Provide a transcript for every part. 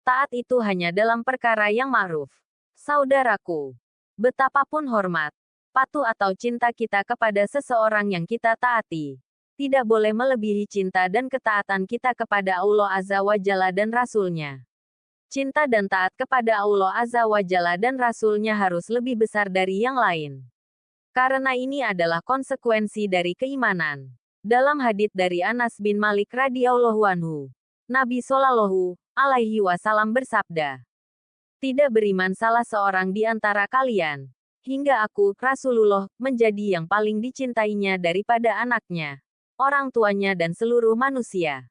Taat itu hanya dalam perkara yang ma'ruf. Saudaraku, betapapun hormat, patuh atau cinta kita kepada seseorang yang kita taati, tidak boleh melebihi cinta dan ketaatan kita kepada Allah Azza wa Jalla dan Rasul-Nya. Cinta dan taat kepada Allah Azza wa Jalla dan Rasul-Nya harus lebih besar dari yang lain. Karena ini adalah konsekuensi dari keimanan. Dalam hadits dari Anas bin Malik radhiyallahu anhu, Nabi Shallallahu alaihi wasallam bersabda, "Tidak beriman salah seorang di antara kalian, hingga aku, Rasulullah, menjadi yang paling dicintainya daripada anaknya, orang tuanya dan seluruh manusia."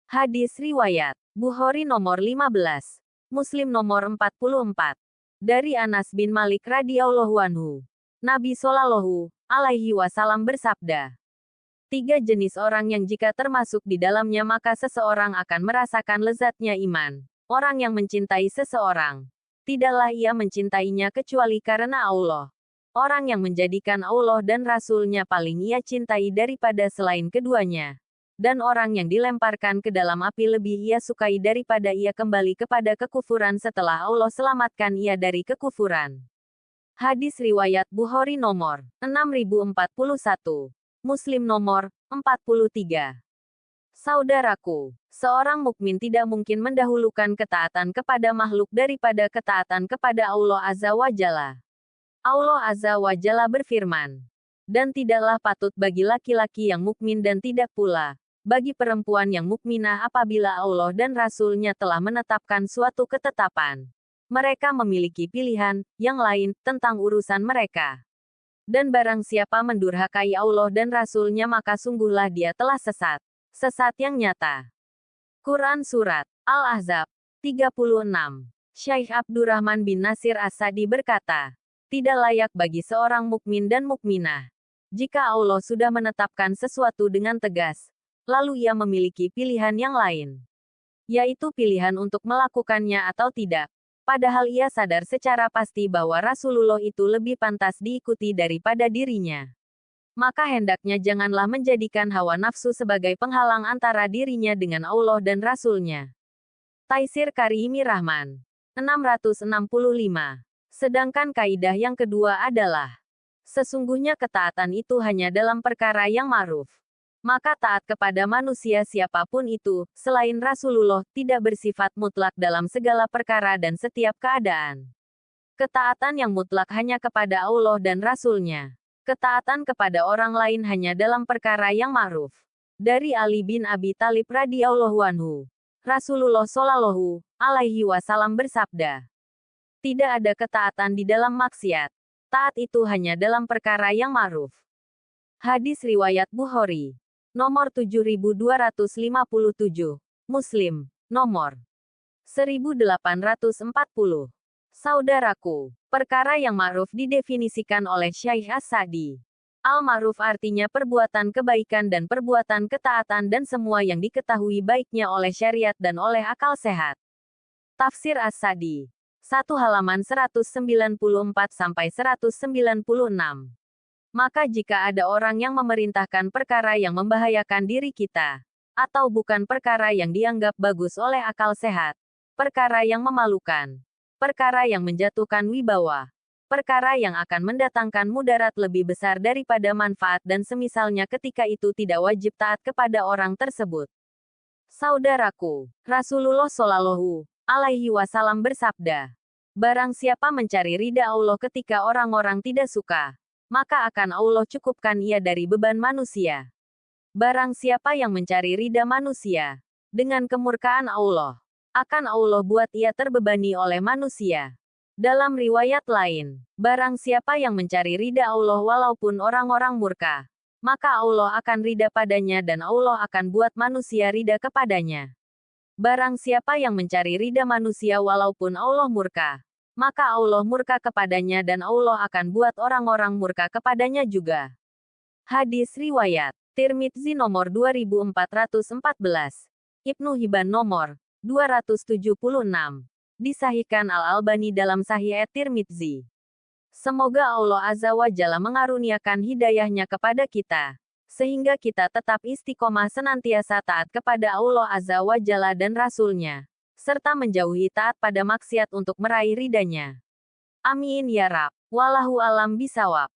Hadis riwayat Bukhari nomor 15, Muslim nomor 44. Dari Anas bin Malik radhiyallahu anhu, Nabi Shallallahu alaihi wasallam bersabda, "Tiga jenis orang yang jika termasuk di dalamnya maka seseorang akan merasakan lezatnya iman. Orang yang mencintai seseorang, tidaklah ia mencintainya kecuali karena Allah. Orang yang menjadikan Allah dan Rasul-Nya paling ia cintai daripada selain keduanya. Dan orang yang dilemparkan ke dalam api lebih ia sukai daripada ia kembali kepada kekufuran setelah Allah selamatkan ia dari kekufuran." Hadis riwayat Bukhari nomor 6041, Muslim nomor 43. Saudaraku, seorang mukmin tidak mungkin mendahulukan ketaatan kepada makhluk daripada ketaatan kepada Allah Azza wa Jalla. Allah Azza wa Jalla berfirman, "Dan tidaklah patut bagi laki-laki yang mukmin dan tidak pula bagi perempuan yang mukminah apabila Allah dan Rasul-Nya telah menetapkan suatu ketetapan. Mereka memiliki pilihan yang lain tentang urusan mereka. Dan barang siapa mendurhakai Allah dan Rasul-Nya maka sungguhlah dia telah sesat. Sesat yang nyata." Quran Surat Al-Ahzab 36. Syekh Abdurrahman bin Nasir As-Sa'di berkata, "Tidak layak bagi seorang mukmin dan mukminah, jika Allah sudah menetapkan sesuatu dengan tegas, lalu ia memiliki pilihan yang lain. Yaitu pilihan untuk melakukannya atau tidak. Padahal ia sadar secara pasti bahwa Rasulullah itu lebih pantas diikuti daripada dirinya. Maka hendaknya janganlah menjadikan hawa nafsu sebagai penghalang antara dirinya dengan Allah dan Rasul-Nya." Taisir Karimi Rahman 665. Sedangkan kaidah yang kedua adalah, sesungguhnya ketaatan itu hanya dalam perkara yang ma'ruf. Maka taat kepada manusia siapapun itu, selain Rasulullah, tidak bersifat mutlak dalam segala perkara dan setiap keadaan. Ketaatan yang mutlak hanya kepada Allah dan Rasul-Nya. Ketaatan kepada orang lain hanya dalam perkara yang ma'ruf. Dari Ali bin Abi Thalib radhiyallahu anhu, Rasulullah Shallallahu alaihi wasallam bersabda, "Tidak ada ketaatan di dalam maksiat. Taat itu hanya dalam perkara yang ma'ruf." Hadis riwayat Bukhari nomor 7257, Muslim nomor 1840. Saudaraku, perkara yang ma'ruf didefinisikan oleh Syekh As-Sa'di. Al-ma'ruf artinya perbuatan kebaikan dan perbuatan ketaatan dan semua yang diketahui baiknya oleh syariat dan oleh akal sehat. Tafsir As-Sa'di 1 halaman 194-196. Maka jika ada orang yang memerintahkan perkara yang membahayakan diri kita, atau bukan perkara yang dianggap bagus oleh akal sehat, perkara yang memalukan, perkara yang menjatuhkan wibawa, perkara yang akan mendatangkan mudarat lebih besar daripada manfaat dan semisalnya ketika itu tidak wajib taat kepada orang tersebut. Saudaraku, Rasulullah Shallallahu alaihi wasallam bersabda, "Barang siapa mencari ridha Allah ketika orang-orang tidak suka, maka akan Allah cukupkan ia dari beban manusia. Barang siapa yang mencari ridha manusia dengan kemurkaan Allah, akan Allah buat ia terbebani oleh manusia." Dalam riwayat lain, barang siapa yang mencari ridha Allah walaupun orang-orang murka, maka Allah akan ridha padanya dan Allah akan buat manusia ridha kepadanya. Barang siapa yang mencari ridha manusia walaupun Allah murka, maka Allah murka kepadanya dan Allah akan buat orang-orang murka kepadanya juga. Hadis riwayat Tirmidzi nomor 2414, Ibnu Hibban nomor 276. Disahihkan Al-Albani dalam Sahih At-Tirmidzi. Semoga Allah Azza wa Jalla mengaruniakan hidayahnya kepada kita, sehingga kita tetap istiqomah senantiasa taat kepada Allah Azza wa Jalla dan Rasul-Nya, serta menjauhi taat pada maksiat untuk meraih ridanya. Amin ya Rab. Wallahu alam bisawab.